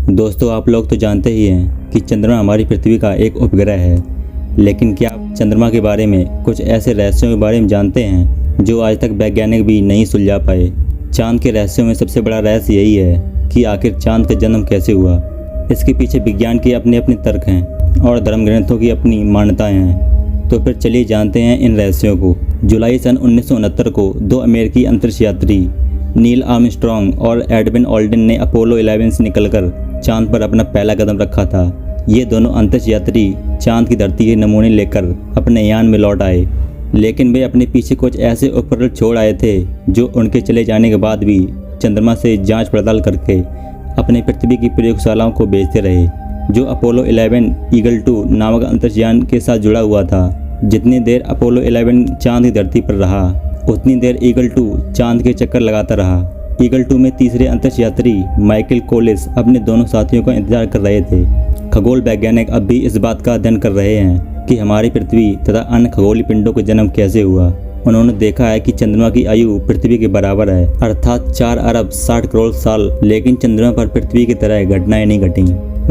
दोस्तों, आप लोग तो जानते ही हैं कि चंद्रमा हमारी पृथ्वी का एक उपग्रह है, लेकिन क्या आप चंद्रमा के बारे में कुछ ऐसे रहस्यों के बारे में जानते हैं जो आज तक वैज्ञानिक भी नहीं सुलझा पाए। चांद के रहस्यों में सबसे बड़ा रहस्य यही है कि आखिर चांद का जन्म कैसे हुआ। इसके पीछे विज्ञान के अपने अपने तर्क हैं और धर्म ग्रंथों की अपनी मान्यताएं हैं। तो फिर चलिए जानते हैं इन रहस्यों को। जुलाई सन 1969 को दो अमेरिकी अंतरिक्ष यात्री नील आर्मस्ट्रॉन्ग और एडविन ऑल्ड्रिन ने अपोलो 11 से निकलकर चांद पर अपना पहला कदम रखा था। ये दोनों अंतरिक्ष यात्री चांद की धरती के नमूने लेकर अपने यान में लौट आए, लेकिन वे अपने पीछे कुछ ऐसे उपकरण छोड़ आए थे जो उनके चले जाने के बाद भी चंद्रमा से जांच पड़ताल करके अपने पृथ्वी की प्रयोगशालाओं को भेजते रहे। जो अपोलो 11 ईगल 2 नामक अंतरिक्ष यान के साथ जुड़ा हुआ था। जितनी देर अपोलो 11 चांद की धरती पर रहा, उतनी देर ईगल 2 चांद के चक्कर लगाता रहा। ईगल 2 में तीसरे अंतरिक्ष यात्री माइकल कोलिस अपने दोनों साथियों का इंतजार कर रहे थे। खगोल वैज्ञानिक अब भी इस बात का अध्ययन कर रहे हैं कि हमारी पृथ्वी तथा अन्य खगोलीय पिंडों का जन्म कैसे हुआ। उन्होंने देखा है कि चंद्रमा की आयु पृथ्वी के बराबर है, अर्थात 4 अरब 60 करोड़ साल। लेकिन चंद्रमा पर पृथ्वी की तरह घटनाएं नहीं घटी।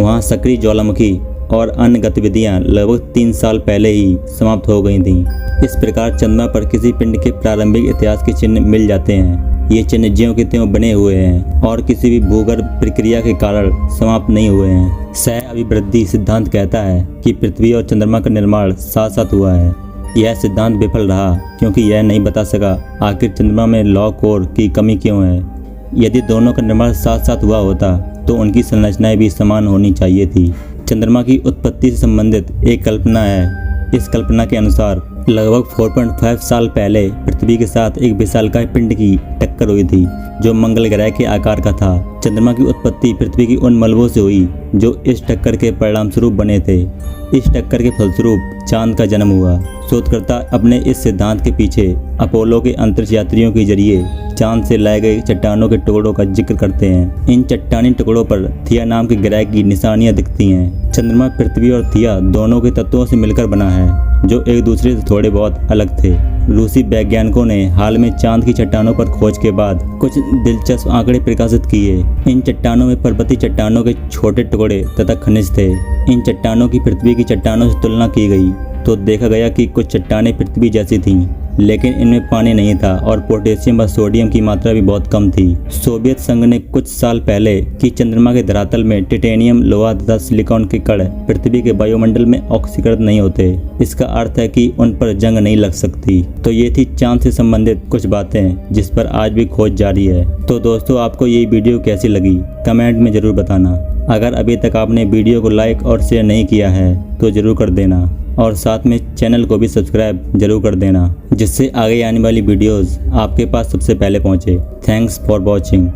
वहाँ सक्रिय ज्वालामुखी और अन्य गतिविधियां लगभग 3 साल पहले ही समाप्त हो गई थीं। इस प्रकार चंद्रमा पर किसी पिंड के प्रारंभिक इतिहास के चिन्ह मिल जाते हैं। ये चिन्ह ज्यों के त्यों बने हुए हैं और किसी भी भूगर्भ प्रक्रिया के कारण समाप्त नहीं हुए हैं। सह अभिवृद्धि सिद्धांत कहता है कि पृथ्वी और चंद्रमा का निर्माण साथ साथ हुआ है। यह सिद्धांत विफल रहा क्योंकि यह नहीं बता सका आखिर चंद्रमा में लौह कोर की कमी क्यों है। यदि दोनों का निर्माण साथ साथ हुआ होता तो उनकी संरचनाएं भी समान होनी चाहिए थी। चंद्रमा की उत्पत्ति से संबंधित एक कल्पना है। इस कल्पना के अनुसार लगभग 4.5 साल पहले पृथ्वी के साथ एक विशालकाय पिंड की टक्कर हुई थी जो मंगल ग्रह के आकार का था। चंद्रमा की उत्पत्ति पृथ्वी की उन मलबों से हुई जो इस टक्कर के परिणाम स्वरूप बने थे। इस टक्कर के फलस्वरूप चांद का जन्म हुआ। शोधकर्ता अपने इस सिद्धांत के पीछे अपोलो के अंतरिक्ष यात्रियों के जरिए चांद से लाए गए चट्टानों के टुकड़ों का जिक्र करते हैं। इन चट्टानी टुकड़ों पर थिया नाम के ग्रह की निशानियां दिखती हैं। चंद्रमा पृथ्वी और थिया दोनों के तत्वों से मिलकर बना है जो एक दूसरे से थोड़े बहुत अलग थे। रूसी वैज्ञानिकों ने हाल में चांद की चट्टानों पर खोज के बाद कुछ दिलचस्प आंकड़े प्रकाशित किए। इन चट्टानों में पर्वतीय चट्टानों के छोटे टुकड़े तथा खनिज थे। इन चट्टानों की पृथ्वी की चट्टानों से तुलना की गई तो देखा गया कि कुछ चट्टानें पृथ्वी जैसी थीं, लेकिन इनमें पानी नहीं था और पोटेशियम व सोडियम की मात्रा भी बहुत कम थी। सोवियत संघ ने कुछ साल पहले कि चंद्रमा के धरातल में टिटेनियम, लोहा तथा सिलिकॉन के कण पृथ्वी के वायुमंडल में ऑक्सीकृत नहीं होते। इसका अर्थ है कि उन पर जंग नहीं लग सकती। तो ये थी चांद से संबंधित कुछ बातें जिस पर आज भी खोज जारी है। तो दोस्तों, आपको ये वीडियो कैसी लगी कमेंट में जरूर बताना। अगर अभी तक आपने वीडियो को लाइक और शेयर नहीं किया है तो जरूर कर देना और साथ में चैनल को भी सब्सक्राइब जरूर कर देना, जिससे आगे आने वाली वीडियोस आपके पास सबसे पहले पहुंचे। Thanks for watching.